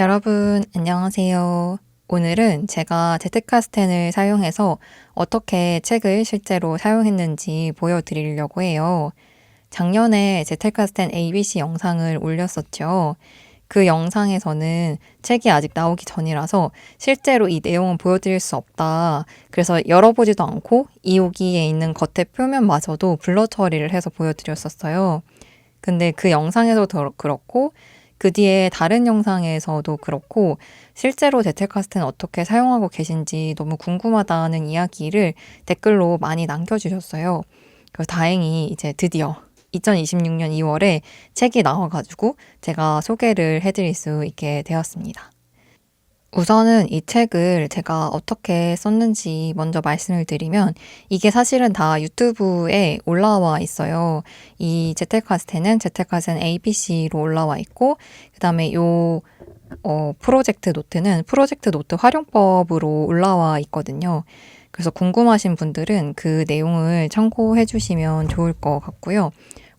여러분, 안녕하세요. 오늘은 제가 제트카스텐을 사용해서 어떻게 책을 실제로 사용했는지 보여드리려고 해요. 작년에 제트카스텐 ABC 영상을 올렸었죠. 그 영상에서는 책이 아직 나오기 전이라서 실제로 이 내용은 보여드릴 수 없다. 그래서 열어보지도 않고 이 여기에 있는 겉에 표면마저도 블러 처리를 해서 보여드렸었어요. 근데 그 영상에서도 그렇고 그 뒤에 다른 영상에서도 그렇고 실제로 제텔카스트는 어떻게 사용하고 계신지 너무 궁금하다는 이야기를 댓글로 많이 남겨주셨어요. 그래서 다행히 이제 드디어 2026년 2월에 책이 나와가지고 제가 소개를 해드릴 수 있게 되었습니다. 우선은 이 책을 제가 어떻게 썼는지 먼저 말씀을 드리면 이게 사실은 다 유튜브에 올라와 있어요. 이 제텔카스텐은 제텔카스텐 ABC로 올라와 있고 그다음에 프로젝트 노트는 프로젝트 노트 활용법으로 올라와 있거든요. 그래서 궁금하신 분들은 그 내용을 참고해 주시면 좋을 것 같고요.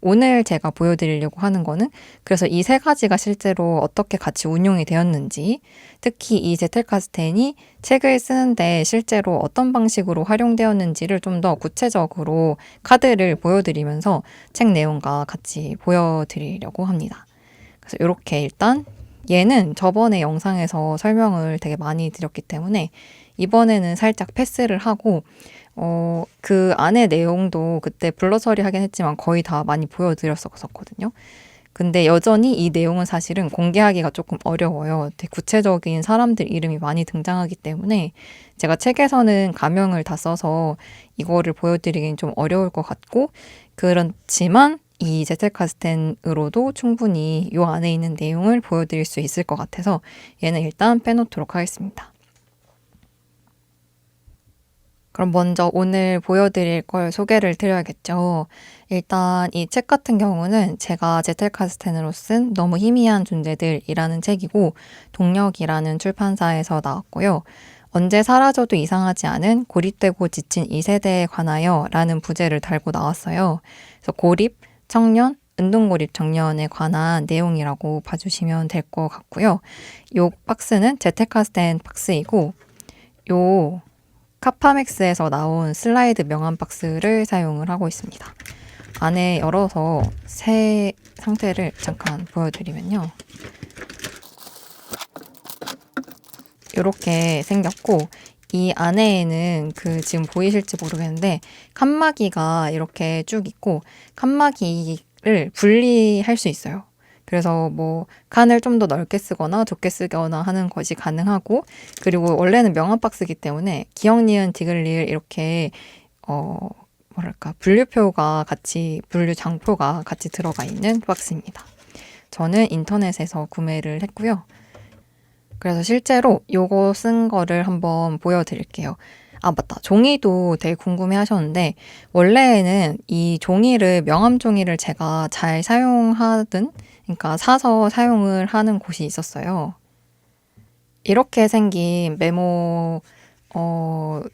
오늘 제가 보여드리려고 하는 거는 그래서 이 세 가지가 실제로 어떻게 같이 운용이 되었는지, 특히 이 제텔카스텐이 책을 쓰는데 실제로 어떤 방식으로 활용되었는지를 좀 더 구체적으로 카드를 보여드리면서 책 내용과 같이 보여드리려고 합니다. 그래서 이렇게 일단 얘는 저번에 영상에서 설명을 되게 많이 드렸기 때문에 이번에는 살짝 패스를 하고 그 안에 내용도 그때 블러 처리하긴 했지만 거의 다 많이 보여드렸었거든요. 근데 여전히 이 내용은 사실은 공개하기가 조금 어려워요. 되게 구체적인 사람들 이름이 많이 등장하기 때문에 제가 책에서는 가명을 다 써서 이거를 보여드리긴 좀 어려울 것 같고 그렇지만 이 제텔카스텐으로도 충분히 이 안에 있는 내용을 보여드릴 수 있을 것 같아서 얘는 일단 빼놓도록 하겠습니다. 그럼 먼저 오늘 보여드릴 걸 소개를 드려야겠죠. 일단 이 책 같은 경우는 제가 제텔카스텐으로 쓴 너무 희미한 존재들이라는 책이고 동력이라는 출판사에서 나왔고요. 언제 사라져도 이상하지 않은 고립되고 지친 2세대에 관하여 라는 부제를 달고 나왔어요. 그래서 고립, 청년, 은둔고립 청년에 관한 내용이라고 봐주시면 될 것 같고요. 요 박스는 제텔카스텐 박스이고 요 카파맥스에서 나온 슬라이드 명함 박스를 사용을 하고 있습니다. 안에 열어서 새 상태를 잠깐 보여드리면요. 이렇게 생겼고 이 안에는 지금 보이실지 모르겠는데 칸막이가 이렇게 쭉 있고 칸막이를 분리할 수 있어요. 그래서 뭐 칸을 좀 더 넓게 쓰거나 좁게 쓰거나 하는 것이 가능하고 그리고 원래는 명함 박스이기 때문에 기억, 니은, 디귿, 리을 이렇게 분류 장표가 같이 들어가 있는 박스입니다. 저는 인터넷에서 구매를 했고요. 그래서 실제로 요거 쓴 거를 한번 보여드릴게요. 아, 맞다. 종이도 되게 궁금해 하셨는데, 원래는 이 종이를, 명함 종이를 제가 잘 그러니까 사서 사용을 하는 곳이 있었어요. 이렇게 생긴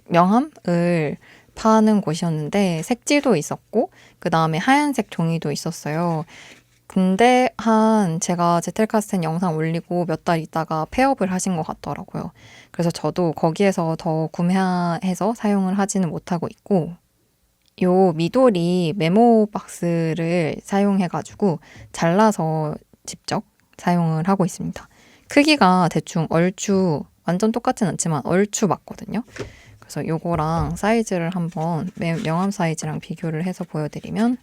명함을 파는 곳이었는데, 색지도 있었고, 그 다음에 하얀색 종이도 있었어요. 근데 제가 제텔카스텐 영상 올리고 몇 달 있다가 폐업을 하신 것 같더라고요. 그래서 저도 거기에서 더 구매해서 사용을 하지는 못하고 있고, 요 미도리 메모 박스를 사용해가지고 잘라서 직접 사용을 하고 있습니다. 크기가 대충 얼추, 완전 똑같진 않지만 얼추 맞거든요. 그래서 요거랑 사이즈를 한번 명함 사이즈랑 비교를 해서 보여드리면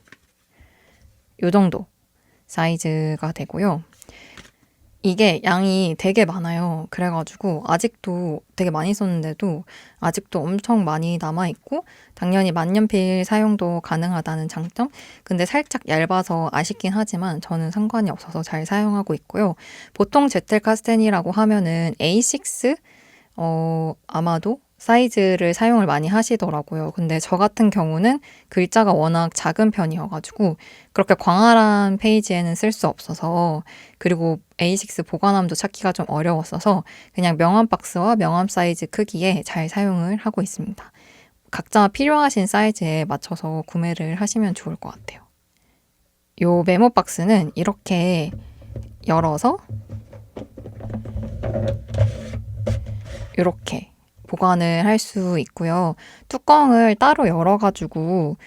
요 정도 사이즈가 되고요. 이게 양이 되게 많아요. 그래가지고 아직도 되게 많이 썼는데도 아직도 엄청 많이 남아있고 당연히 만년필 사용도 가능하다는 장점? 근데 살짝 얇아서 아쉽긴 하지만 저는 상관이 없어서 잘 사용하고 있고요. 보통 제텔카스텐이라고 하면은 A6? 아마도 사이즈를 사용을 많이 하시더라고요. 근데 저 같은 경우는 글자가 워낙 작은 편이어가지고 그렇게 광활한 페이지에는 쓸 수 없어서 그리고 A6 보관함도 찾기가 좀 어려웠어서 그냥 명함 박스와 명함 사이즈 크기에 잘 사용을 하고 있습니다. 각자 필요하신 사이즈에 맞춰서 구매를 하시면 좋을 것 같아요. 요 메모 박스는 이렇게 열어서 이렇게 보관을 할 수 있고요. 뚜껑을 따로 열어가지고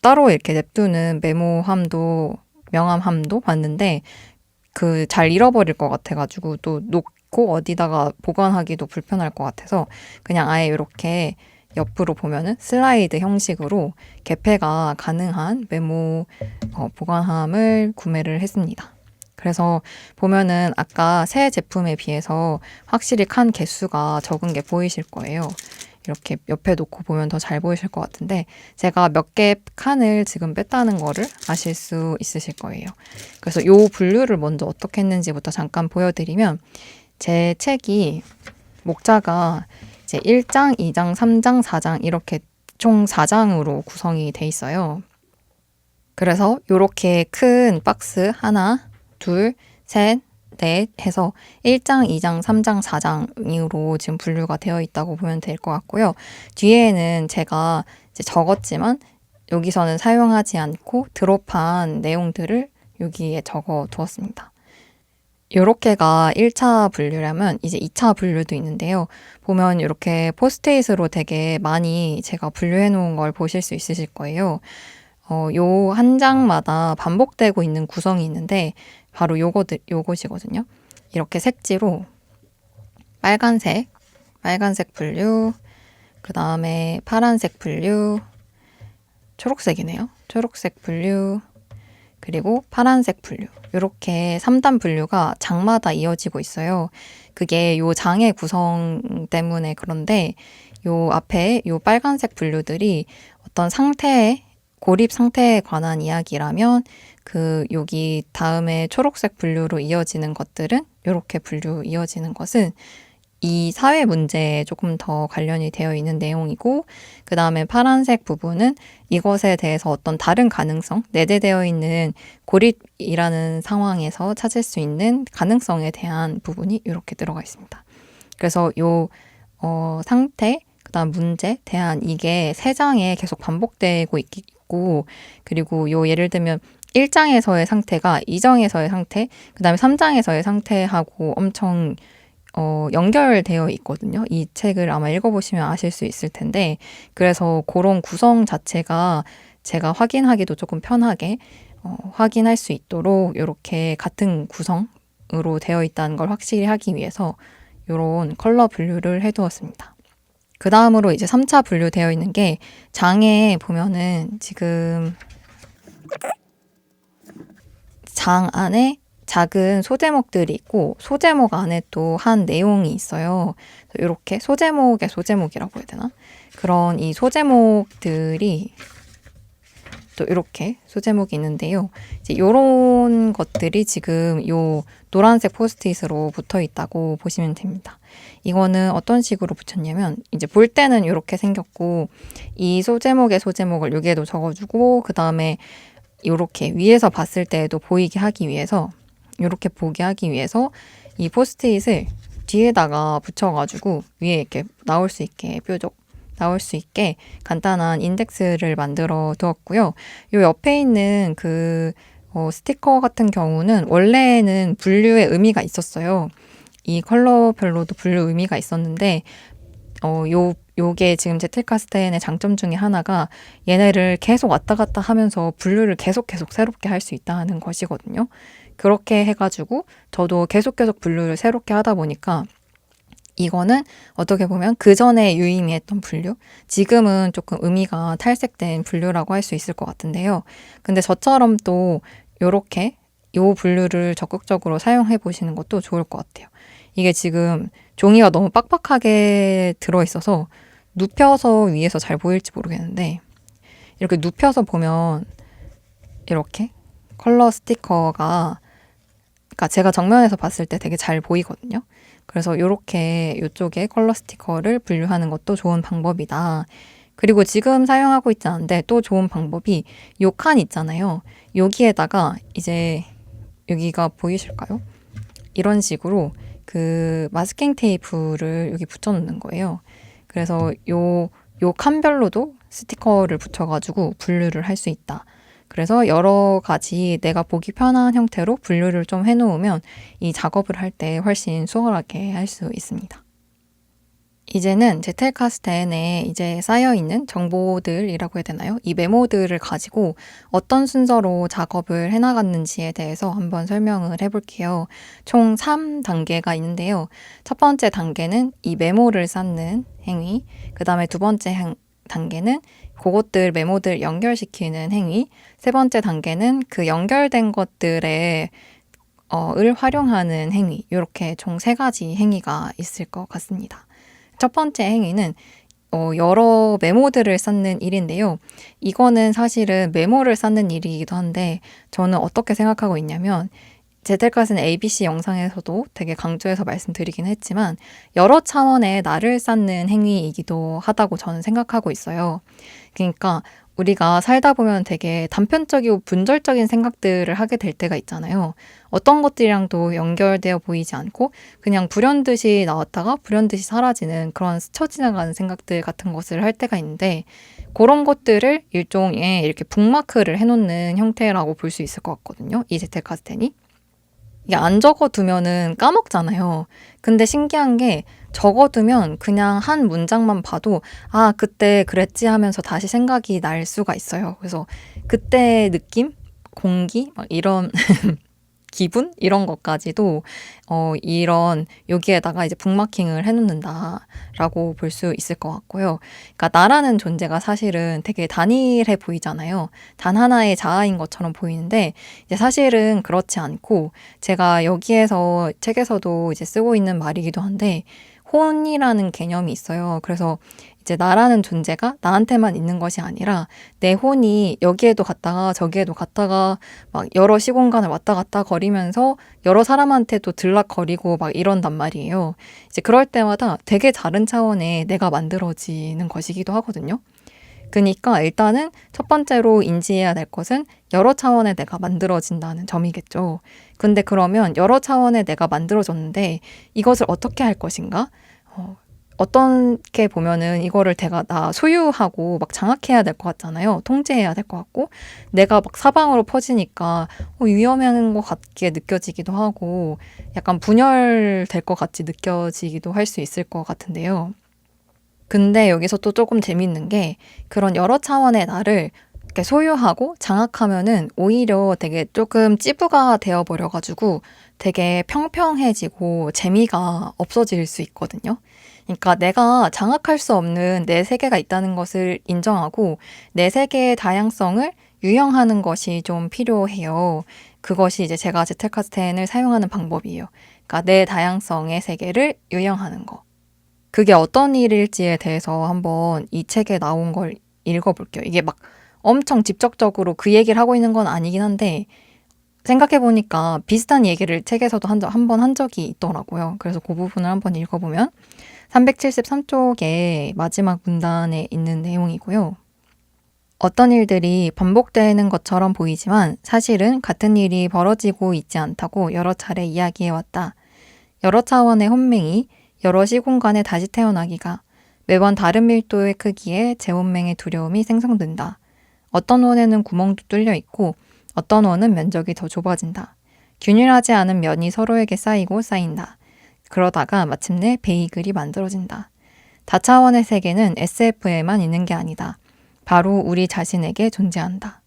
따로 이렇게 냅두는 메모함도 명함함도 봤는데 그 잘 잃어버릴 것 같아가지고 또 놓고 어디다가 보관하기도 불편할 것 같아서 그냥 아예 이렇게 옆으로 보면은 슬라이드 형식으로 개폐가 가능한 메모 보관함을 구매를 했습니다. 그래서 보면은 아까 새 제품에 비해서 확실히 칸 개수가 적은 게 보이실 거예요. 이렇게 옆에 놓고 보면 더 잘 보이실 것 같은데 제가 몇 개 칸을 지금 뺐다는 거를 아실 수 있으실 거예요. 그래서 요 분류를 먼저 어떻게 했는지부터 잠깐 보여드리면 제 책이 목자가 이제 1장, 2장, 3장, 4장 이렇게 총 4장으로 구성이 돼 있어요. 그래서 이렇게 큰 박스 하나, 둘, 셋, 넷 해서 1장, 2장, 3장, 4장으로 지금 분류가 되어 있다고 보면 될 것 같고요. 뒤에는 제가 이제 적었지만 여기서는 사용하지 않고 드롭한 내용들을 여기에 적어 두었습니다. 요렇게가 1차 분류라면 이제 2차 분류도 있는데요. 보면 이렇게 포스트잇으로 되게 많이 제가 분류해 놓은 걸 보실 수 있으실 거예요. 요 한 장마다 반복되고 있는 구성이 있는데 바로 요것이거든요. 이렇게 색지로 빨간색 분류, 그 다음에 파란색 분류, 초록색이네요. 초록색 분류, 그리고 파란색 분류. 이렇게 3단 분류가 장마다 이어지고 있어요. 그게 요 장의 구성 때문에 그런데 요 앞에 요 빨간색 분류들이 어떤 상태에 고립 상태에 관한 이야기라면 여기 다음에 초록색 분류로 이어지는 것들은 이렇게 분류 이어지는 것은 이 사회 문제에 조금 더 관련이 되어 있는 내용이고 그 다음에 파란색 부분은 이것에 대해서 어떤 다른 가능성, 내재되어 있는 고립이라는 상황에서 찾을 수 있는 가능성에 대한 부분이 이렇게 들어가 있습니다. 그래서 상태, 그 다음 문제, 대안 이게 3장에 계속 반복되고 있고 그리고 예를 들면 1장에서의 상태가 2장에서의 상태, 그 다음에 3장에서의 상태하고 엄청 연결되어 있거든요. 이 책을 아마 읽어보시면 아실 수 있을 텐데 그래서 그런 구성 자체가 제가 확인하기도 조금 편하게 확인할 수 있도록 이렇게 같은 구성으로 되어 있다는 걸 확실히 하기 위해서 이런 컬러 분류를 해두었습니다. 그 다음으로 이제 3차 분류되어 있는 게 장에 보면은 지금 장 안에 작은 소제목들이 있고 소제목 안에 또 한 내용이 있어요. 이렇게 소제목의 소제목이라고 해야 되나? 그런 이 소제목들이 또 이렇게 소제목이 있는데요. 이제 이런 것들이 지금 요 노란색 포스트잇으로 붙어 있다고 보시면 됩니다. 이거는 어떤 식으로 붙였냐면 이제 볼 때는 이렇게 생겼고 이 소제목의 소제목을 여기에도 적어주고 그 다음에 이렇게 위에서 봤을 때에도 보이게 하기 위해서 이렇게 보게 하기 위해서 이 포스트잇을 뒤에다가 붙여가지고 위에 이렇게 나올 수 있게 뾰족 나올 수 있게 간단한 인덱스를 만들어 두었고요. 요 옆에 있는 스티커 같은 경우는 원래는 분류의 의미가 있었어요. 이 컬러별로도 분류 의미가 있었는데 요게 지금 제틀카스텐의 장점 중에 하나가 얘네를 계속 왔다 갔다 하면서 분류를 계속 새롭게 할 수 있다는 것이거든요. 그렇게 해가지고 저도 계속 분류를 새롭게 하다 보니까 이거는 어떻게 보면 그 전에 유의미했던 분류, 지금은 조금 의미가 탈색된 분류라고 할 수 있을 것 같은데요. 근데 저처럼 또 요렇게 요 분류를 적극적으로 사용해 보시는 것도 좋을 것 같아요. 이게 지금 종이가 너무 빡빡하게 들어있어서 눕혀서 위에서 잘 보일지 모르겠는데 이렇게 눕혀서 보면 이렇게 컬러 스티커가 그러니까 제가 정면에서 봤을 때 되게 잘 보이거든요. 그래서 이렇게 이쪽에 컬러 스티커를 분류하는 것도 좋은 방법이다. 그리고 지금 사용하고 있지 않은데 또 좋은 방법이 요 칸 있잖아요. 여기에다가 이제 여기가 보이실까요? 이런 식으로 마스킹 테이프를 여기 붙여놓는 거예요. 그래서 요 칸별로도 스티커를 붙여가지고 분류를 할 수 있다. 그래서 여러 가지 내가 보기 편한 형태로 분류를 좀 해놓으면 이 작업을 할 때 훨씬 수월하게 할 수 있습니다. 이제는 제텔카스텐에 이제 쌓여있는 정보들이라고 해야 되나요? 이 메모들을 가지고 어떤 순서로 작업을 해나갔는지에 대해서 한번 설명을 해볼게요. 총 3단계가 있는데요. 첫 번째 단계는 이 메모를 쌓는 행위, 그 다음에 두 번째 단계는 그것들 메모들 연결시키는 행위, 세 번째 단계는 그 연결된 것들의 을 활용하는 행위, 이렇게 총 3가지 행위가 있을 것 같습니다. 첫 번째 행위는 여러 메모들을 쌓는 일인데요. 이거는 사실은 메모를 쌓는 일이기도 한데 저는 어떻게 생각하고 있냐면 제텔카스는 ABC 영상에서도 되게 강조해서 말씀드리긴 했지만 여러 차원의 나를 쌓는 행위이기도 하다고 저는 생각하고 있어요. 그러니까 우리가 살다 보면 되게 단편적이고 분절적인 생각들을 하게 될 때가 있잖아요. 어떤 것들이랑도 연결되어 보이지 않고 그냥 불현듯이 나왔다가 불현듯이 사라지는 그런 스쳐 지나가는 생각들 같은 것을 할 때가 있는데 그런 것들을 일종의 이렇게 북마크를 해놓는 형태라고 볼 수 있을 것 같거든요. 이 제텔카스텐이. 이게 안 적어두면은 까먹잖아요. 근데 신기한 게 적어두면 그냥 한 문장만 봐도 아, 그때 그랬지 하면서 다시 생각이 날 수가 있어요. 그래서 그때 느낌? 공기? 막 이런 기분? 이런 것까지도 이런 여기에다가 이제 북마킹을 해놓는다라고 볼 수 있을 것 같고요. 그러니까 나라는 존재가 사실은 되게 단일해 보이잖아요. 단 하나의 자아인 것처럼 보이는데 이제 사실은 그렇지 않고 제가 여기에서 책에서도 이제 쓰고 있는 말이기도 한데 혼이라는 개념이 있어요. 그래서 이제 나라는 존재가 나한테만 있는 것이 아니라 내 혼이 여기에도 갔다가 저기에도 갔다가 막 여러 시공간을 왔다 갔다 거리면서 여러 사람한테도 들락거리고 막 이런단 말이에요. 이제 그럴 때마다 되게 다른 차원의 내가 만들어지는 것이기도 하거든요. 그러니까 일단은 첫 번째로 인지해야 될 것은 여러 차원의 내가 만들어진다는 점이겠죠. 근데 그러면 여러 차원의 내가 만들어졌는데 이것을 어떻게 할 것인가? 어떻게 보면은 이거를 나 소유하고 막 장악해야 될 것 같잖아요. 통제해야 될 것 같고 내가 막 사방으로 퍼지니까 위험한 것 같게 느껴지기도 하고 약간 분열될 것 같이 느껴지기도 할 수 있을 것 같은데요. 근데 여기서 또 조금 재밌는 게 그런 여러 차원의 나를 이렇게 소유하고 장악하면은 오히려 되게 조금 찌부가 되어버려가지고 되게 평평해지고 재미가 없어질 수 있거든요. 그러니까 내가 장악할 수 없는 내 세계가 있다는 것을 인정하고 내 세계의 다양성을 유형하는 것이 좀 필요해요. 그것이 이제 제가 제텔카스텐을 사용하는 방법이에요. 그러니까 내 다양성의 세계를 유형하는 거. 그게 어떤 일일지에 대해서 한번 이 책에 나온 걸 읽어볼게요. 이게 막 엄청 직접적으로 그 얘기를 하고 있는 건 아니긴 한데 생각해보니까 비슷한 얘기를 책에서도 한 번 한 적이 있더라고요. 그래서 그 부분을 한번 읽어보면 373쪽의 마지막 문단에 있는 내용이고요. 어떤 일들이 반복되는 것처럼 보이지만 사실은 같은 일이 벌어지고 있지 않다고 여러 차례 이야기해왔다. 여러 차원의 혼맹이 여러 시공간에 다시 태어나기가 매번 다른 밀도의 크기의 재혼맹의 두려움이 생성된다. 어떤 원에는 구멍도 뚫려 있고 어떤 원은 면적이 더 좁아진다. 균일하지 않은 면이 서로에게 쌓이고 쌓인다. 그러다가 마침내 베이글이 만들어진다. 다차원의 세계는 SF에만 있는 게 아니다. 바로 우리 자신에게 존재한다.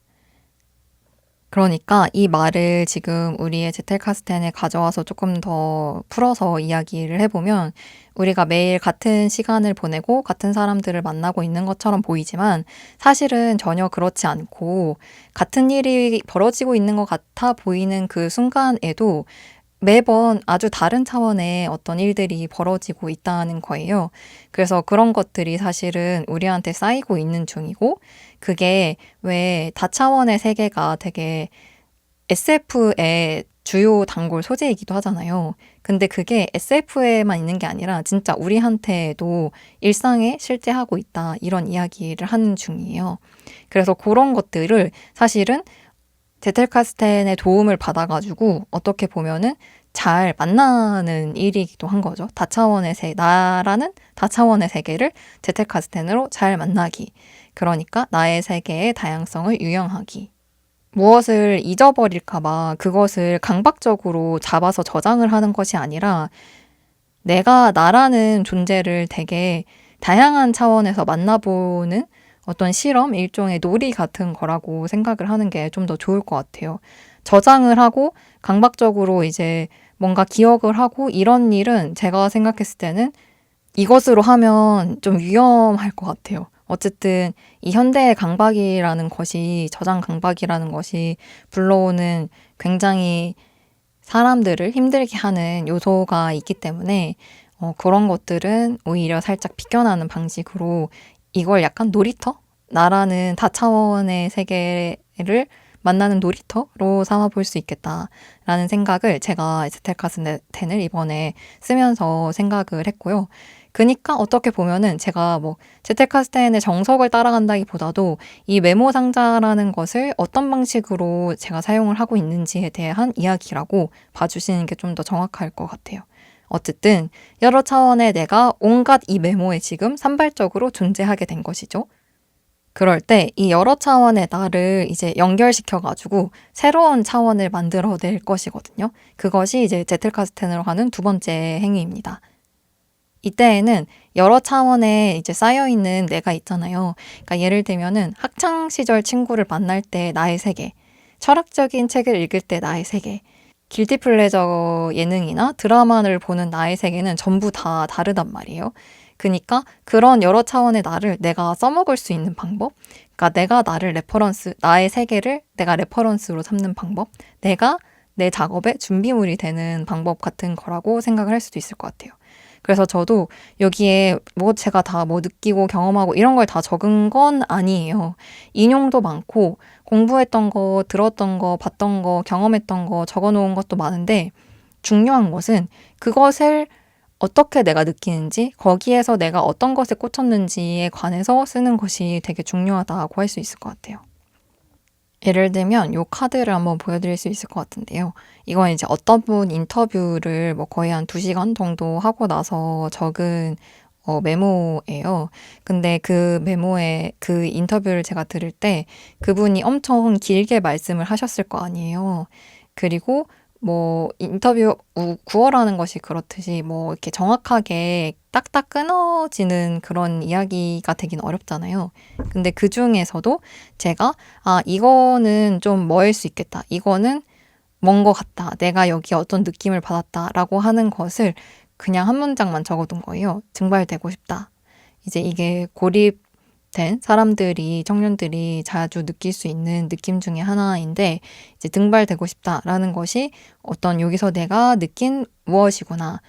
그러니까 이 말을 지금 우리의 제텔카스텐에 가져와서 조금 더 풀어서 이야기를 해보면 우리가 매일 같은 시간을 보내고 같은 사람들을 만나고 있는 것처럼 보이지만 사실은 전혀 그렇지 않고 같은 일이 벌어지고 있는 것 같아 보이는 그 순간에도 매번 아주 다른 차원의 어떤 일들이 벌어지고 있다는 거예요. 그래서 그런 것들이 사실은 우리한테 쌓이고 있는 중이고 그게 왜 다차원의 세계가 되게 SF의 주요 단골 소재이기도 하잖아요. 근데 그게 SF에만 있는 게 아니라 진짜 우리한테도 일상에 실제 하고 있다. 이런 이야기를 하는 중이에요. 그래서 그런 것들을 사실은 제텔카스텐의 도움을 받아가지고 어떻게 보면은 잘 만나는 일이기도 한 거죠. 나라는 다차원의 세계를 제텔카스텐으로 잘 만나기. 그러니까 나의 세계의 다양성을 유형하기. 무엇을 잊어버릴까봐 그것을 강박적으로 잡아서 저장을 하는 것이 아니라 내가 나라는 존재를 되게 다양한 차원에서 만나보는 어떤 실험, 일종의 놀이 같은 거라고 생각을 하는 게 좀 더 좋을 것 같아요. 저장을 하고 강박적으로 이제 뭔가 기억을 하고 이런 일은 제가 생각했을 때는 이것으로 하면 좀 위험할 것 같아요. 어쨌든 이 현대의 강박이라는 것이, 저장 강박이라는 것이 불러오는 굉장히 사람들을 힘들게 하는 요소가 있기 때문에 그런 것들은 오히려 살짝 비껴나는 방식으로 이걸 약간 놀이터? 나라는 다차원의 세계를 만나는 놀이터로 삼아 볼 수 있겠다라는 생각을 제가 에스텔카스텐을 이번에 쓰면서 생각을 했고요. 그니까 어떻게 보면은 제가 뭐 제텔카스텐의 정석을 따라간다기보다도 이 메모 상자라는 것을 어떤 방식으로 제가 사용을 하고 있는지에 대한 이야기라고 봐주시는 게 좀 더 정확할 것 같아요. 어쨌든 여러 차원의 내가 온갖 이 메모에 지금 산발적으로 존재하게 된 것이죠. 그럴 때 이 여러 차원의 나를 이제 연결시켜가지고 새로운 차원을 만들어낼 것이거든요. 그것이 이제 제틀카스텐으로 가는 두 번째 행위입니다. 이때에는 여러 차원에 이제 쌓여있는 내가 있잖아요. 그러니까 예를 들면은 학창시절 친구를 만날 때 나의 세계, 철학적인 책을 읽을 때 나의 세계, 길티 플레저 예능이나 드라마를 보는 나의 세계는 전부 다 다르단 말이에요. 그러니까 그런 여러 차원의 나를 내가 써먹을 수 있는 방법, 그러니까 내가 나를 레퍼런스, 나의 세계를 내가 레퍼런스로 삼는 방법, 내가 내 작업의 준비물이 되는 방법 같은 거라고 생각을 할 수도 있을 것 같아요. 그래서 저도 여기에 뭐 제가 다 뭐 느끼고 경험하고 이런 걸 다 적은 건 아니에요. 인용도 많고 공부했던 거, 들었던 거, 봤던 거, 경험했던 거 적어 놓은 것도 많은데 중요한 것은 그것을 어떻게 내가 느끼는지, 거기에서 내가 어떤 것에 꽂혔는지에 관해서 쓰는 것이 되게 중요하다고 할 수 있을 것 같아요. 예를 들면 이 카드를 한번 보여드릴 수 있을 것 같은데요. 이건 이제 어떤 분 인터뷰를 뭐 거의 한 2시간 정도 하고 나서 적은 메모예요. 근데 그 메모에 그 인터뷰를 제가 들을 때 그분이 엄청 길게 말씀을 하셨을 거 아니에요. 그리고 뭐 인터뷰 구어라는 것이 그렇듯이 뭐 이렇게 정확하게 딱딱 끊어지는 그런 이야기가 되긴 어렵잖아요. 근데 그 중에서도 제가 이거는 좀 뭐일 수 있겠다. 이거는 뭔 것 같다. 내가 여기 어떤 느낌을 받았다라고 하는 것을 그냥 한 문장만 적어둔 거예요. 증발되고 싶다. 이제 이게 고립된 사람들이, 청년들이 자주 느낄 수 있는 느낌 중에 하나인데, 이제 등발되고 싶다라는 것이 어떤 여기서 내가 느낀 무엇이구나.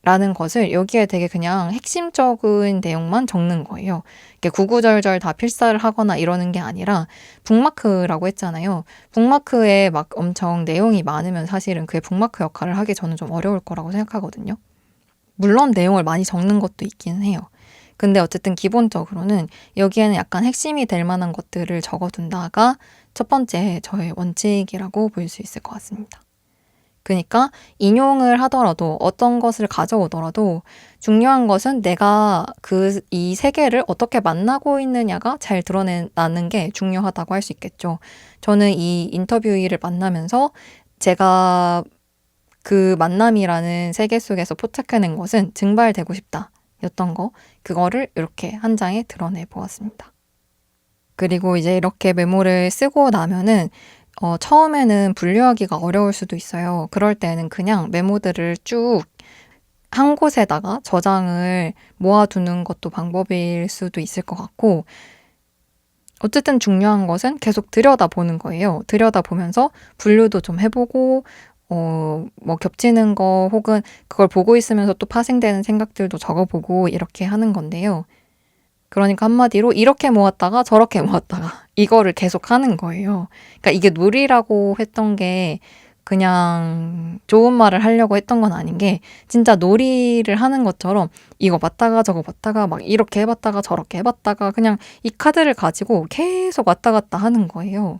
라는 것을 여기에 되게 그냥 핵심적인 내용만 적는 거예요. 이게 구구절절 다 필사를 하거나 이러는 게 아니라 북마크라고 했잖아요. 북마크에 막 엄청 내용이 많으면 사실은 그게 북마크 역할을 하기 저는 좀 어려울 거라고 생각하거든요. 물론 내용을 많이 적는 것도 있긴 해요. 근데 어쨌든 기본적으로는 여기에는 약간 핵심이 될 만한 것들을 적어둔다가 첫 번째 저의 원칙이라고 볼 수 있을 것 같습니다. 그러니까 인용을 하더라도 어떤 것을 가져오더라도 중요한 것은 내가 이 세계를 어떻게 만나고 있느냐가 잘 드러나는 게 중요하다고 할 수 있겠죠. 저는 이 인터뷰이를 만나면서 제가 그 만남이라는 세계 속에서 포착해낸 것은 증발되고 싶다 였던 거, 그거를 이렇게 한 장에 드러내 보았습니다. 그리고 이제 이렇게 메모를 쓰고 나면은 처음에는 분류하기가 어려울 수도 있어요. 그럴 때는 그냥 메모들을 쭉 한 곳에다가 저장을 모아두는 것도 방법일 수도 있을 것 같고, 어쨌든 중요한 것은 계속 들여다보는 거예요. 들여다보면서 분류도 좀 해보고, 뭐 겹치는 거 혹은 그걸 보고 있으면서 또 파생되는 생각들도 적어보고 이렇게 하는 건데요. 그러니까 한마디로 이렇게 모았다가 저렇게 모았다가 이거를 계속 하는 거예요. 그러니까 이게 놀이라고 했던 게 그냥 좋은 말을 하려고 했던 건 아닌 게 진짜 놀이를 하는 것처럼 이거 봤다가 저거 봤다가 막 이렇게 해봤다가 저렇게 해봤다가 그냥 이 카드를 가지고 계속 왔다 갔다 하는 거예요.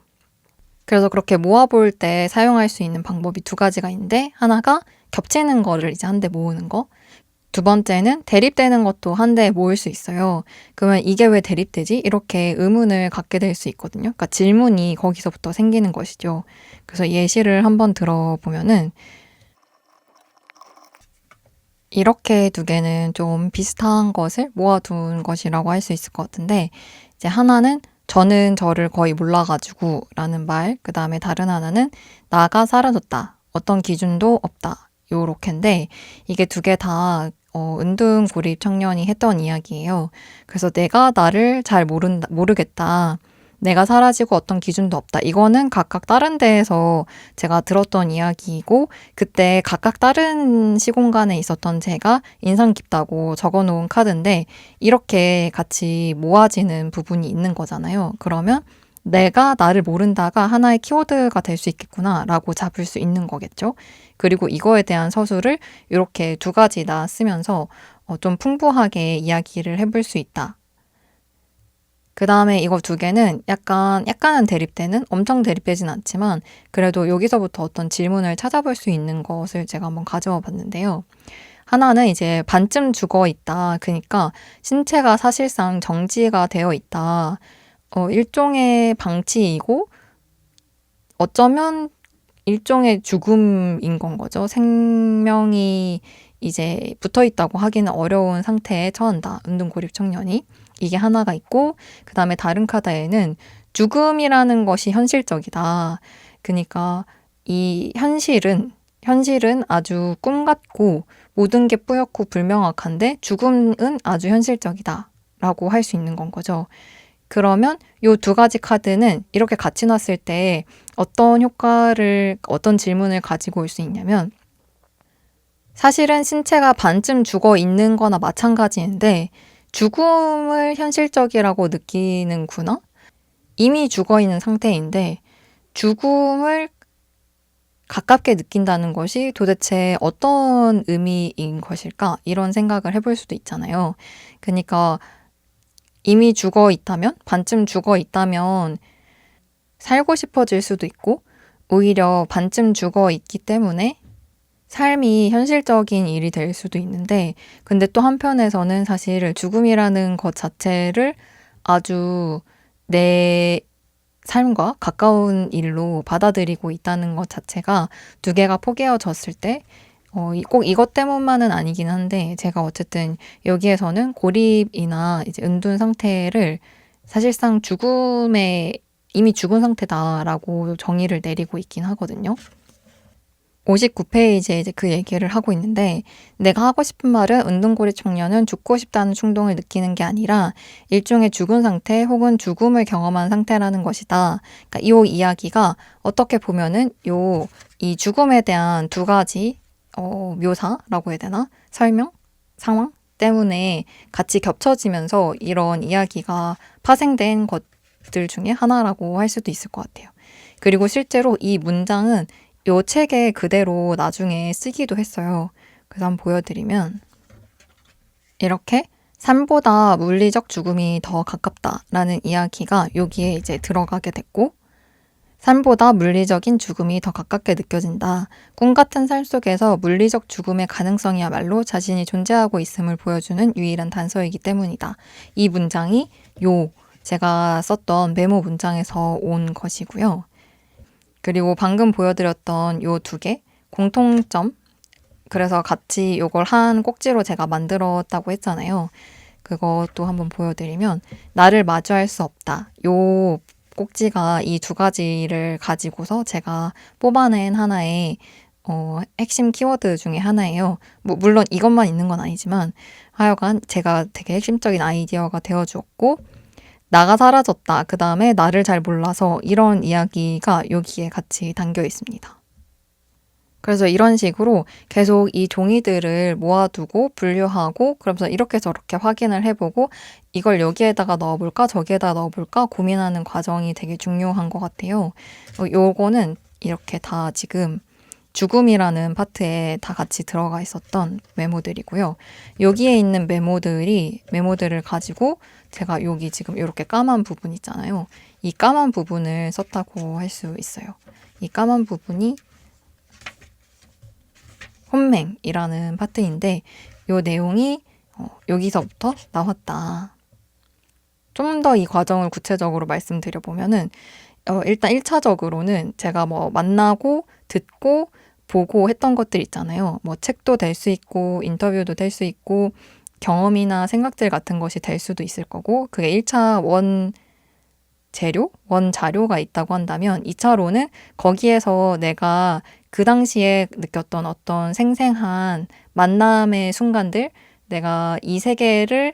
그래서 그렇게 모아볼 때 사용할 수 있는 방법이 두 가지가 있는데, 하나가 겹치는 거를 이제 한 대 모으는 거, 두 번째는 대립되는 것도 한 대에 모을 수 있어요. 그러면 이게 왜 대립되지? 이렇게 의문을 갖게 될 수 있거든요. 그러니까 질문이 거기서부터 생기는 것이죠. 그래서 예시를 한번 들어보면은 이렇게 두 개는 좀 비슷한 것을 모아둔 것이라고 할 수 있을 것 같은데, 이제 하나는 저는 저를 거의 몰라가지고 라는 말, 그 다음에 다른 하나는 나가 사라졌다. 어떤 기준도 없다. 요렇게인데, 이게 두 개 다 은둔 고립 청년이 했던 이야기예요. 그래서 내가 나를 잘 모르겠다. 내가 사라지고 어떤 기준도 없다. 이거는 각각 다른 데에서 제가 들었던 이야기이고, 그때 각각 다른 시공간에 있었던 제가 인상 깊다고 적어 놓은 카드인데, 이렇게 같이 모아지는 부분이 있는 거잖아요. 그러면 내가 나를 모른다가 하나의 키워드가 될 수 있겠구나 라고 잡을 수 있는 거겠죠. 그리고 이거에 대한 서술을 이렇게 두 가지 다 쓰면서 좀 풍부하게 이야기를 해볼 수 있다. 그 다음에 이거 두 개는 약간은 대립되는, 엄청 대립되진 않지만, 그래도 여기서부터 어떤 질문을 찾아볼 수 있는 것을 제가 한번 가져와 봤는데요. 하나는 이제 반쯤 죽어 있다. 그러니까 신체가 사실상 정지가 되어 있다. 일종의 방치이고, 어쩌면 일종의 죽음인 건 거죠. 생명이 이제 붙어 있다고 하기는 어려운 상태에 처한다. 은둔고립 청년이. 이게 하나가 있고, 그 다음에 다른 카드에는 죽음이라는 것이 현실적이다. 그러니까 이 현실은 아주 꿈 같고 모든 게 뿌옇고 불명확한데 죽음은 아주 현실적이다. 라고 할 수 있는 건 거죠. 그러면 요 두 가지 카드는 이렇게 같이 놨을 때 어떤 질문을 가지고 올 수 있냐면, 사실은 신체가 반쯤 죽어 있는 거나 마찬가지인데, 죽음을 현실적이라고 느끼는구나? 이미 죽어 있는 상태인데, 죽음을 가깝게 느낀다는 것이 도대체 어떤 의미인 것일까? 이런 생각을 해볼 수도 있잖아요. 그러니까 이미 죽어 있다면, 반쯤 죽어 있다면 살고 싶어질 수도 있고, 오히려 반쯤 죽어 있기 때문에 삶이 현실적인 일이 될 수도 있는데, 근데 또 한편에서는 사실 죽음이라는 것 자체를 아주 내 삶과 가까운 일로 받아들이고 있다는 것 자체가 두 개가 포개어졌을 때, 꼭 이것 때문만은 아니긴 한데, 제가 어쨌든 여기에서는 고립이나 이제 은둔 상태를 사실상 이미 죽은 상태다라고 정의를 내리고 있긴 하거든요. 59페이지에 이제 그 얘기를 하고 있는데, 내가 하고 싶은 말은 은둔고리 청년은 죽고 싶다는 충동을 느끼는 게 아니라 일종의 죽은 상태 혹은 죽음을 경험한 상태라는 것이다. 그러니까 이 이야기가 어떻게 보면은 이 죽음에 대한 두 가지 묘사라고 해야 되나? 설명? 상황? 때문에 같이 겹쳐지면서 이런 이야기가 파생된 것들 중에 하나라고 할 수도 있을 것 같아요. 그리고 실제로 이 문장은 요 책에 그대로 나중에 쓰기도 했어요. 그래서 한번 보여드리면, 이렇게 삶보다 물리적 죽음이 더 가깝다라는 이야기가 여기에 이제 들어가게 됐고, 삶보다 물리적인 죽음이 더 가깝게 느껴진다. 꿈 같은 삶 속에서 물리적 죽음의 가능성이야말로 자신이 존재하고 있음을 보여주는 유일한 단서이기 때문이다. 이 문장이 제가 썼던 메모 문장에서 온 것이고요. 그리고 방금 보여드렸던 요 두 개 공통점, 그래서 같이 요걸 한 꼭지로 제가 만들었다고 했잖아요. 그것도 한번 보여드리면, 나를 마주할 수 없다. 요 꼭지가 이 두 가지를 가지고서 제가 뽑아낸 하나의 핵심 키워드 중에 하나예요. 물론 이것만 있는 건 아니지만 하여간 제가 되게 핵심적인 아이디어가 되어주었고, 나가 사라졌다. 그 다음에 나를 잘 몰라서, 이런 이야기가 여기에 같이 담겨 있습니다. 그래서 이런 식으로 계속 이 종이들을 모아두고 분류하고, 그러면서 이렇게 저렇게 확인을 해보고, 이걸 여기에다가 넣어볼까 저기에다 넣어볼까 고민하는 과정이 되게 중요한 것 같아요. 요거는 이렇게 다 지금 죽음이라는 파트에 다 같이 들어가 있었던 메모들이고요. 여기에 있는 메모들을 가지고 제가 여기 지금 이렇게 까만 부분 있잖아요. 이 까만 부분을 썼다고 할 수 있어요. 이 까만 부분이 혼맹이라는 파트인데, 이 내용이 여기서부터 나왔다. 좀 더 이 과정을 구체적으로 말씀드려보면은, 일단 1차적으로는 제가 만나고 듣고 보고 했던 것들 있잖아요. 뭐 책도 될 수 있고 인터뷰도 될 수 있고 경험이나 생각들 같은 것이 될 수도 있을 거고 그게 1차 원자료가 있다고 한다면 2차로는 거기에서 내가 그 당시에 느꼈던 어떤 생생한 만남의 순간들 내가 이 세계를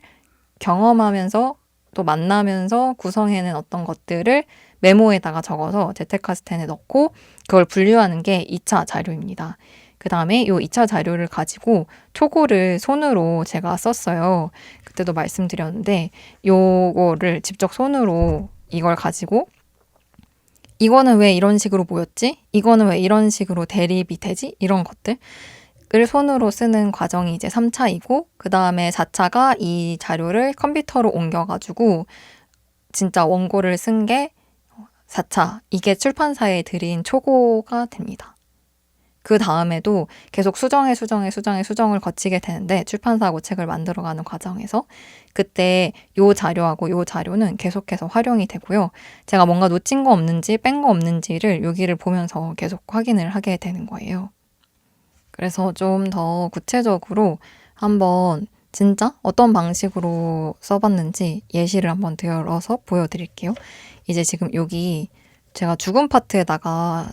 경험하면서 또 만나면서 구성해낸 어떤 것들을 메모에다가 적어서 제테카스텐에 넣고 그걸 분류하는 게 2차 자료입니다. 그 다음에 이 2차 자료를 가지고 초고를 손으로 제가 썼어요. 그때도 말씀드렸는데 요거를 직접 손으로 이걸 가지고 이거는 왜 이런 식으로 보였지? 이거는 왜 이런 식으로 대립이 되지? 이런 것들을 손으로 쓰는 과정이 이제 3차이고 그 다음에 4차가 이 자료를 컴퓨터로 옮겨가지고 진짜 원고를 쓴 게 4차. 이게 출판사에 드린 초고가 됩니다. 그 다음에도 계속 수정을 거치게 되는데 출판사하고 책을 만들어가는 과정에서 그때 요 자료하고 요 자료는 계속해서 활용이 되고요. 제가 뭔가 놓친 거 없는지 뺀 거 없는지를 여기를 보면서 계속 확인을 하게 되는 거예요. 그래서 좀 더 구체적으로 한번 진짜 어떤 방식으로 써봤는지 예시를 한번 들어서 보여드릴게요. 이제 지금 여기 제가 죽은 파트에다가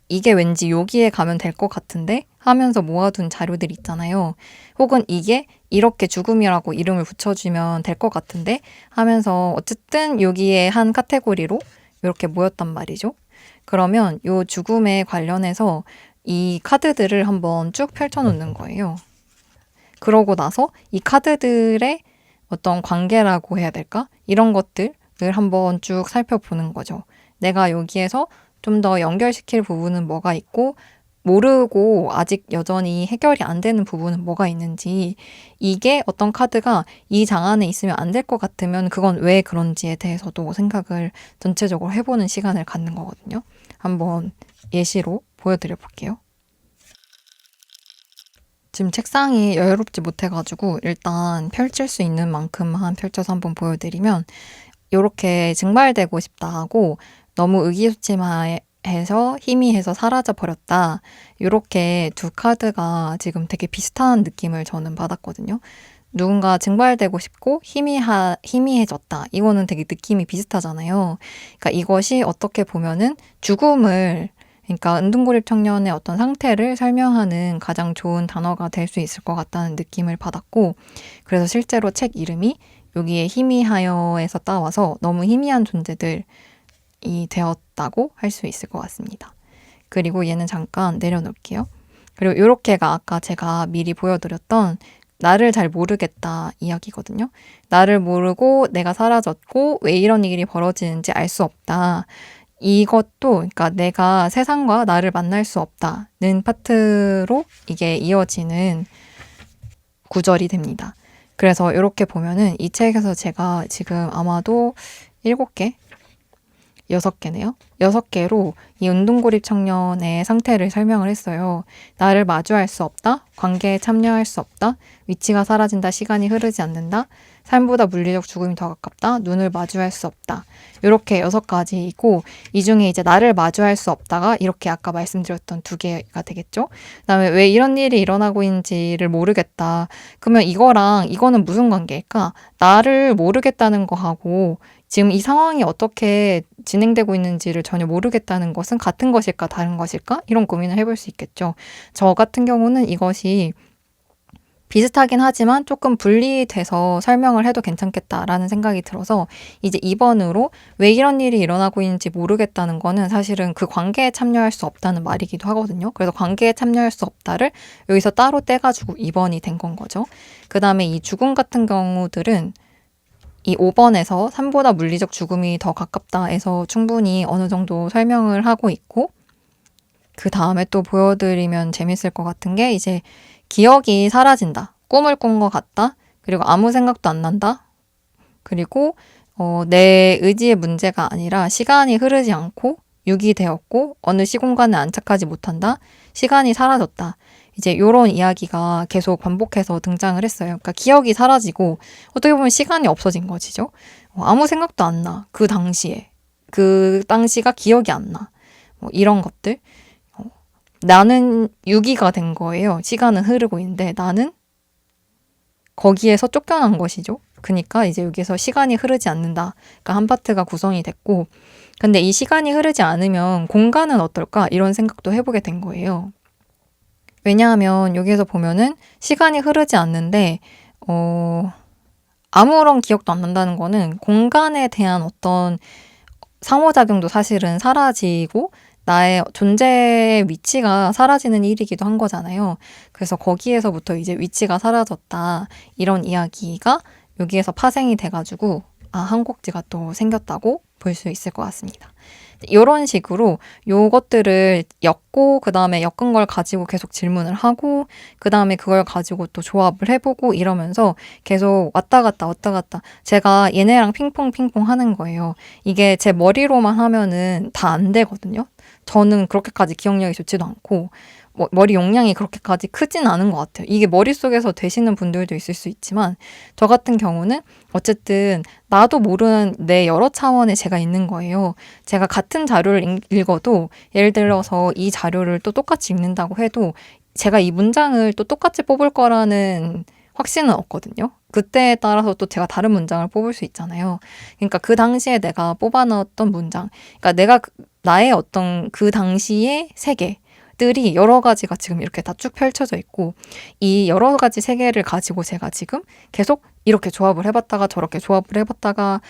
이게 왠지 여기에 가면 될 것 같은데 하면서 모아둔 자료들 있잖아요. 혹은 이게 이렇게 죽음이라고 이름을 붙여주면 될 것 같은데 하면서 어쨌든 여기에 한 카테고리로 이렇게 모였단 말이죠. 그러면 요 죽음에 관련해서 이 카드들을 한번 쭉 펼쳐놓는 거예요. 그러고 나서 이 카드들의 어떤 관계라고 해야 될까? 이런 것들을 한번 쭉 살펴보는 거죠. 내가 여기에서 좀 더 연결시킬 부분은 뭐가 있고 모르고 아직 여전히 해결이 안 되는 부분은 뭐가 있는지 이게 어떤 카드가 이 장 안에 있으면 안 될 것 같으면 그건 왜 그런지에 대해서도 생각을 전체적으로 해보는 시간을 갖는 거거든요. 한번 예시로 보여드려 볼게요. 지금 책상이 여유롭지 못해가지고 일단 펼칠 수 있는 만큼만 펼쳐서 한번 보여드리면 이렇게 증발되고 싶다 하고 너무 의기소침해서 희미해서 사라져 버렸다. 이렇게 두 카드가 지금 되게 비슷한 느낌을 저는 받았거든요. 누군가 증발되고 싶고 희미해졌다. 이거는 되게 느낌이 비슷하잖아요. 그러니까 이것이 어떻게 보면은 그러니까 은둔고립 청년의 어떤 상태를 설명하는 가장 좋은 단어가 될 수 있을 것 같다는 느낌을 받았고 그래서 실제로 책 이름이 여기에 희미하여에서 따와서 너무 희미한 존재들이 되었다고 할 수 있을 것 같습니다. 그리고 얘는 잠깐 내려놓을게요. 그리고 이렇게가 아까 제가 미리 보여드렸던 나를 잘 모르겠다 이야기거든요. 나를 모르고 내가 사라졌고 왜 이런 일이 벌어지는지 알 수 없다. 이것도 그러니까 내가 세상과 나를 만날 수 없다는 파트로 이게 이어지는 구절이 됩니다. 그래서 이렇게 보면은 이 책에서 제가 지금 아마도 7개? 6개네요. 6개로 이 운동고립 청년의 상태를 설명을 했어요. 나를 마주할 수 없다. 관계에 참여할 수 없다. 위치가 사라진다. 시간이 흐르지 않는다. 삶보다 물리적 죽음이 더 가깝다. 눈을 마주할 수 없다. 이렇게 6가지이고 이 중에 이제 나를 마주할 수 없다가 이렇게 아까 말씀드렸던 2개가 되겠죠. 그다음에 왜 이런 일이 일어나고 있는지를 모르겠다. 그러면 이거는 무슨 관계일까? 나를 모르겠다는 거하고 지금 이 상황이 어떻게 진행되고 있는지를 전혀 모르겠다는 것은 같은 것일까 다른 것일까? 이런 고민을 해볼 수 있겠죠. 저 같은 경우는 이것이 비슷하긴 하지만 조금 분리돼서 설명을 해도 괜찮겠다라는 생각이 들어서 이제 2번으로 왜 이런 일이 일어나고 있는지 모르겠다는 거는 사실은 그 관계에 참여할 수 없다는 말이기도 하거든요. 그래서 관계에 참여할 수 없다를 여기서 따로 떼가지고 2번이 된 건 거죠. 그 다음에 이 죽음 같은 경우들은 이 5번에서 삶보다 물리적 죽음이 더 가깝다에서 충분히 어느 정도 설명을 하고 있고 그 다음에 또 보여드리면 재밌을 것 같은 게 이제 기억이 사라진다. 꿈을 꾼 것 같다. 그리고 아무 생각도 안 난다. 그리고 내 의지의 문제가 아니라 시간이 흐르지 않고 유기되었고 어느 시공간에 안착하지 못한다. 시간이 사라졌다. 이제 이런 이야기가 계속 반복해서 등장을 했어요. 그러니까 기억이 사라지고 어떻게 보면 시간이 없어진 것이죠. 아무 생각도 안 나. 그 당시에. 그 당시가 기억이 안 나. 이런 것들. 나는 유기가 된 거예요. 시간은 흐르고 있는데 나는 거기에서 쫓겨난 것이죠. 그러니까 이제 여기서 시간이 흐르지 않는다. 그러니까 한 파트가 구성이 됐고, 근데 이 시간이 흐르지 않으면 공간은 어떨까? 이런 생각도 해보게 된 거예요. 왜냐하면 여기에서 보면은 시간이 흐르지 않는데, 아무런 기억도 안 난다는 거는 공간에 대한 어떤 상호작용도 사실은 사라지고 나의 존재의 위치가 사라지는 일이기도 한 거잖아요. 그래서 거기에서부터 이제 위치가 사라졌다. 이런 이야기가 여기에서 파생이 돼가지고 한 곡지가 또 생겼다고 볼 수 있을 것 같습니다. 이런 식으로 요것들을 엮고 그 다음에 엮은 걸 가지고 계속 질문을 하고 그 다음에 그걸 가지고 또 조합을 해보고 이러면서 계속 왔다 갔다 제가 얘네랑 핑퐁 하는 거예요. 이게 제 머리로만 하면은 다 안 되거든요. 저는 그렇게까지 기억력이 좋지도 않고 머리 용량이 그렇게까지 크진 않은 것 같아요. 이게 머릿속에서 되시는 분들도 있을 수 있지만 저 같은 경우는 어쨌든 나도 모르는 내 여러 차원의 제가 있는 거예요. 제가 같은 자료를 읽어도 예를 들어서 이 자료를 또 똑같이 읽는다고 해도 제가 이 문장을 또 똑같이 뽑을 거라는 확신은 없거든요. 그때에 따라서 또 제가 다른 문장을 뽑을 수 있잖아요. 그러니까 그 당시에 내가 뽑아 넣었던 문장, 그러니까 내가 나의 어떤 그 당시의 세계들이 여러 가지가 지금 이렇게 다 쭉 펼쳐져 있고 이 여러 가지 세계를 가지고 제가 지금 계속 이렇게 조합을 해봤다가 저렇게 조합을 해봤다가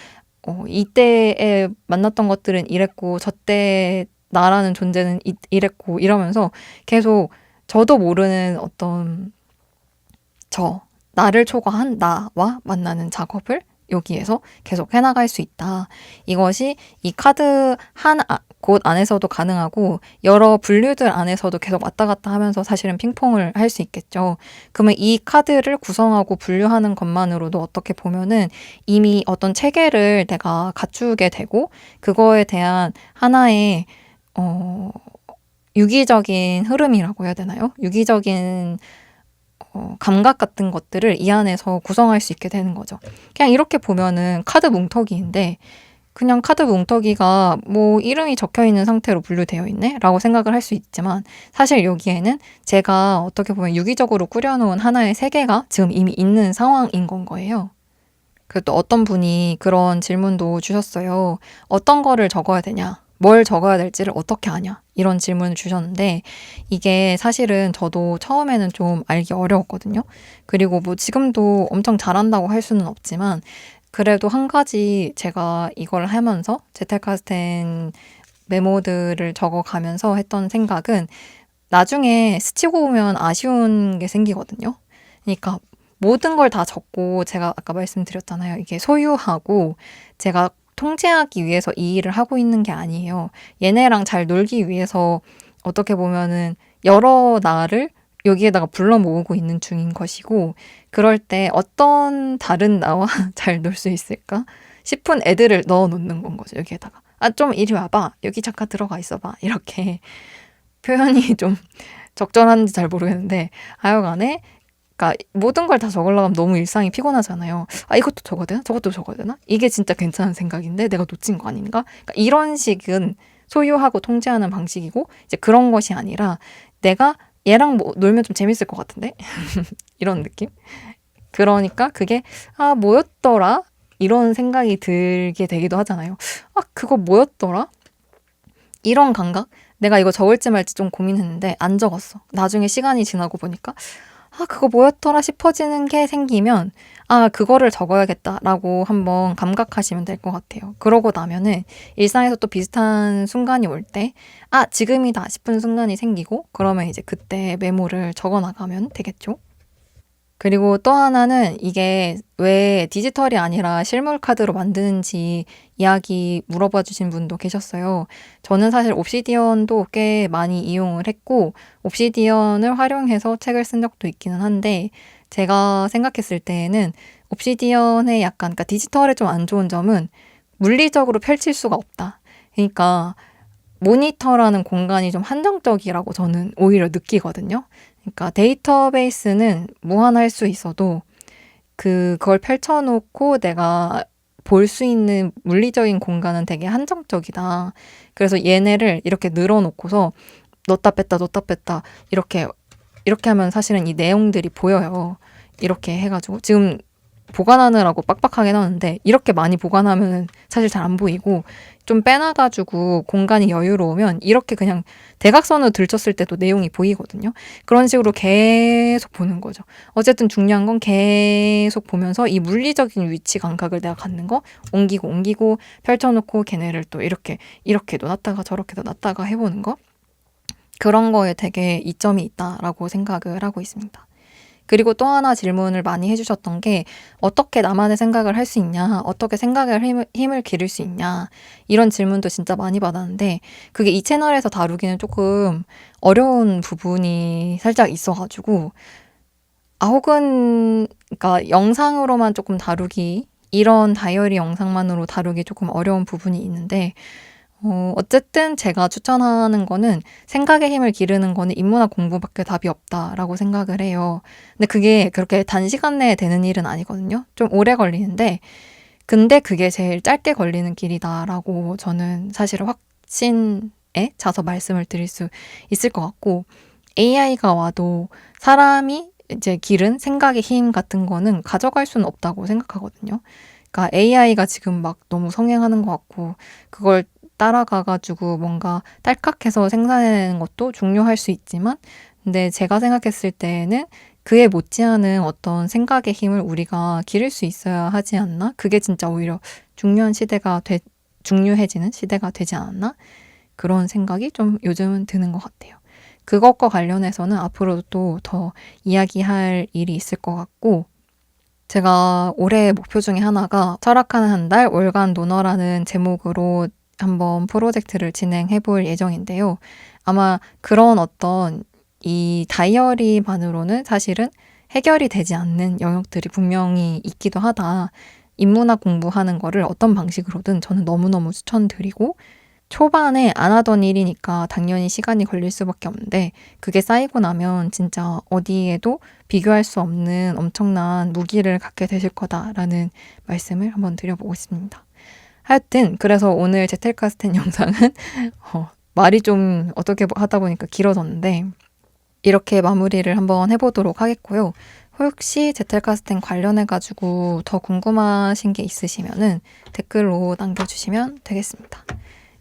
이때에 만났던 것들은 이랬고 저때 나라는 존재는 이랬고 이러면서 계속 저도 모르는 어떤 나를 초과한 나와 만나는 작업을 여기에서 계속 해나갈 수 있다. 이것이 이 카드 한 곳 안에서도 가능하고 여러 분류들 안에서도 계속 왔다 갔다 하면서 사실은 핑퐁을 할 수 있겠죠. 그러면 이 카드를 구성하고 분류하는 것만으로도 어떻게 보면은 이미 어떤 체계를 내가 갖추게 되고 그거에 대한 하나의 유기적인 흐름이라고 해야 되나요? 유기적인 감각 같은 것들을 이 안에서 구성할 수 있게 되는 거죠. 그냥 이렇게 보면은 카드 뭉터기인데 그냥 카드 뭉터기가 뭐 이름이 적혀 있는 상태로 분류되어 있네? 라고 생각을 할 수 있지만 사실 여기에는 제가 어떻게 보면 유기적으로 꾸려놓은 하나의 세계가 지금 이미 있는 상황인 건 거예요. 그리고 또 어떤 분이 그런 질문도 주셨어요. 어떤 거를 적어야 되냐? 뭘 적어야 될지를 어떻게 아냐? 이런 질문을 주셨는데 이게 사실은 저도 처음에는 좀 알기 어려웠거든요. 그리고 뭐 지금도 엄청 잘한다고 할 수는 없지만 그래도 한 가지 제가 이걸 하면서 제텔카스텐 메모들을 적어가면서 했던 생각은 나중에 스치고 보면 아쉬운 게 생기거든요. 그러니까 모든 걸 다 적고 제가 아까 말씀드렸잖아요. 이게 소유하고 제가 통제하기 위해서 이 일을 하고 있는 게 아니에요. 얘네랑 잘 놀기 위해서 어떻게 보면은 여러 나를 여기에다가 불러 모으고 있는 중인 것이고 그럴 때 어떤 다른 나와 잘 놀 수 있을까 싶은 애들을 넣어 놓는 건 거죠. 여기에다가. 좀 이리 와봐. 여기 잠깐 들어가 있어봐. 이렇게 표현이 좀 적절한지 잘 모르겠는데 하여간에 그러니까 모든 걸 다 적으려고 하면 너무 일상이 피곤하잖아요. 이것도 적어야 되나? 저것도 적어야 되나? 이게 진짜 괜찮은 생각인데 내가 놓친 거 아닌가? 그러니까 이런 식은 소유하고 통제하는 방식이고 이제 그런 것이 아니라 내가 얘랑 뭐 놀면 좀 재밌을 것 같은데? 이런 느낌? 그러니까 그게 뭐였더라? 이런 생각이 들게 되기도 하잖아요. 그거 뭐였더라? 이런 감각? 내가 이거 적을지 말지 좀 고민했는데 안 적었어. 나중에 시간이 지나고 보니까 그거 뭐였더라 싶어지는 게 생기면 그거를 적어야겠다라고 한번 감각하시면 될 것 같아요. 그러고 나면은 일상에서 또 비슷한 순간이 올 때 지금이다 싶은 순간이 생기고 그러면 이제 그때 메모를 적어 나가면 되겠죠. 그리고 또 하나는 이게 왜 디지털이 아니라 실물 카드로 만드는지 이야기 물어봐 주신 분도 계셨어요. 저는 사실 옵시디언도 꽤 많이 이용을 했고 옵시디언을 활용해서 책을 쓴 적도 있기는 한데 제가 생각했을 때에는 옵시디언의 약간 그러니까 디지털의 좀 안 좋은 점은 물리적으로 펼칠 수가 없다. 그러니까 모니터라는 공간이 좀 한정적이라고 저는 오히려 느끼거든요. 그러니까 데이터베이스는 무한할 수 있어도 그걸 펼쳐놓고 내가 볼 수 있는 물리적인 공간은 되게 한정적이다. 그래서 얘네를 이렇게 늘어놓고서 넣었다 뺐다 넣었다 뺐다 이렇게 하면 사실은 이 내용들이 보여요. 이렇게 해가지고 지금 보관하느라고 빡빡하게 넣었는데 이렇게 많이 보관하면 사실 잘 안 보이고 좀 빼놔가지고 공간이 여유로우면 이렇게 그냥 대각선으로 들쳤을 때도 내용이 보이거든요. 그런 식으로 계속 보는 거죠. 어쨌든 중요한 건 계속 보면서 이 물리적인 위치 감각을 내가 갖는 거 옮기고 펼쳐놓고 걔네를 또 이렇게도 놨다가 저렇게도 놨다가 해보는 거 그런 거에 되게 이점이 있다라고 생각을 하고 있습니다. 그리고 또 하나 질문을 많이 해주셨던 게 어떻게 나만의 생각을 할 수 있냐, 어떻게 생각을 힘을 기를 수 있냐 이런 질문도 진짜 많이 받았는데 그게 이 채널에서 다루기는 조금 어려운 부분이 살짝 있어가지고 혹은 그러니까 영상으로만 조금 다루기 이런 다이어리 영상만으로 다루기 조금 어려운 부분이 있는데 어쨌든 제가 추천하는 거는 생각의 힘을 기르는 거는 인문학 공부밖에 답이 없다라고 생각을 해요. 근데 그게 그렇게 단시간 내에 되는 일은 아니거든요. 좀 오래 걸리는데, 근데 그게 제일 짧게 걸리는 길이다라고 저는 사실 확신에 차서 말씀을 드릴 수 있을 것 같고, AI가 와도 사람이 이제 기른 생각의 힘 같은 거는 가져갈 수는 없다고 생각하거든요. 그러니까 AI가 지금 막 너무 성행하는 것 같고, 그걸 따라가가지고 뭔가 딸깍해서 생산해내는 것도 중요할 수 있지만 근데 제가 생각했을 때에는 그에 못지않은 어떤 생각의 힘을 우리가 기를 수 있어야 하지 않나? 그게 진짜 오히려 중요해지는 시대가 되지 않았나? 그런 생각이 좀 요즘은 드는 것 같아요. 그것과 관련해서는 앞으로도 또 더 이야기할 일이 있을 것 같고 제가 올해의 목표 중에 하나가 철학하는 한 달 월간 논어라는 제목으로 한번 프로젝트를 진행해 볼 예정인데요. 아마 그런 어떤 이 다이어리만으로는 사실은 해결이 되지 않는 영역들이 분명히 있기도 하다. 인문학 공부하는 거를 어떤 방식으로든 저는 너무너무 추천드리고 초반에 안 하던 일이니까 당연히 시간이 걸릴 수밖에 없는데 그게 쌓이고 나면 진짜 어디에도 비교할 수 없는 엄청난 무기를 갖게 되실 거다라는 말씀을 한번 드려보고 싶습니다. 하여튼 그래서 오늘 제텔카스텐 영상은 말이 좀 어떻게 하다 보니까 길어졌는데 이렇게 마무리를 한번 해보도록 하겠고요. 혹시 제텔카스텐 관련해가지고 더 궁금하신 게 있으시면은 댓글로 남겨주시면 되겠습니다.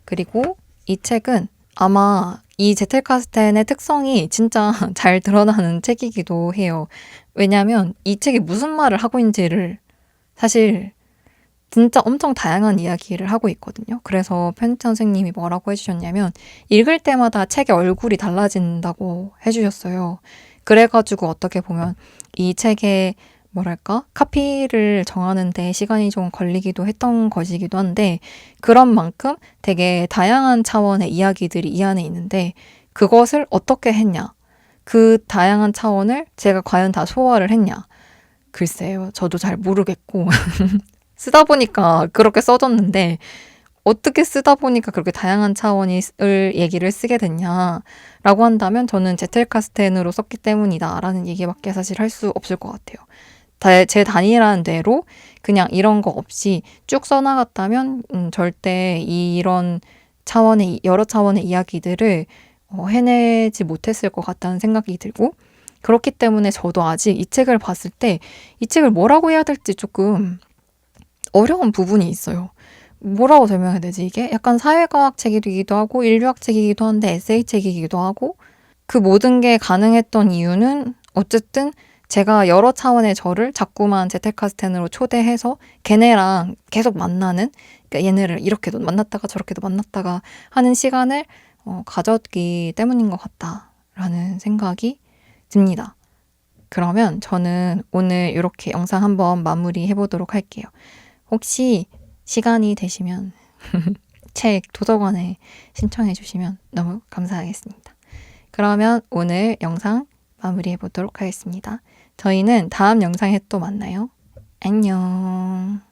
그리고 이 책은 아마 이 제텔카스텐의 특성이 진짜 잘 드러나는 책이기도 해요. 왜냐하면 이 책이 무슨 말을 하고 있는지를 사실 진짜 엄청 다양한 이야기를 하고 있거든요. 그래서 편집 선생님이 뭐라고 해주셨냐면 읽을 때마다 책의 얼굴이 달라진다고 해주셨어요. 그래가지고 어떻게 보면 이 책의 뭐랄까 카피를 정하는데 시간이 좀 걸리기도 했던 것이기도 한데 그런 만큼 되게 다양한 차원의 이야기들이 이 안에 있는데 그것을 어떻게 했냐 그 다양한 차원을 제가 과연 다 소화를 했냐 글쎄요 저도 잘 모르겠고 쓰다 보니까 그렇게 써졌는데 어떻게 쓰다 보니까 그렇게 다양한 차원의 얘기를 쓰게 됐냐라고 한다면 저는 제텔카스텐으로 썼기 때문이다라는 얘기밖에 사실 할 수 없을 것 같아요. 제 단일한 뇌로 그냥 이런 거 없이 쭉 써나갔다면 절대 이런 차원의 여러 차원의 이야기들을 해내지 못했을 것 같다는 생각이 들고 그렇기 때문에 저도 아직 이 책을 봤을 때 이 책을 뭐라고 해야 될지 조금 어려운 부분이 있어요. 뭐라고 설명해야 되지 이게? 약간 사회과학 책이기도 하고 인류학 책이기도 한데 에세이 책이기도 하고 그 모든 게 가능했던 이유는 어쨌든 제가 여러 차원의 저를 자꾸만 제텔카스텐으로 초대해서 걔네랑 계속 만나는 그러니까 얘네를 이렇게도 만났다가 저렇게도 만났다가 하는 시간을 가졌기 때문인 것 같다라는 생각이 듭니다. 그러면 저는 오늘 이렇게 영상 한번 마무리해 보도록 할게요. 혹시 시간이 되시면 책 도서관에 신청해 주시면 너무 감사하겠습니다. 그러면 오늘 영상 마무리해 보도록 하겠습니다. 저희는 다음 영상에 또 만나요. 안녕.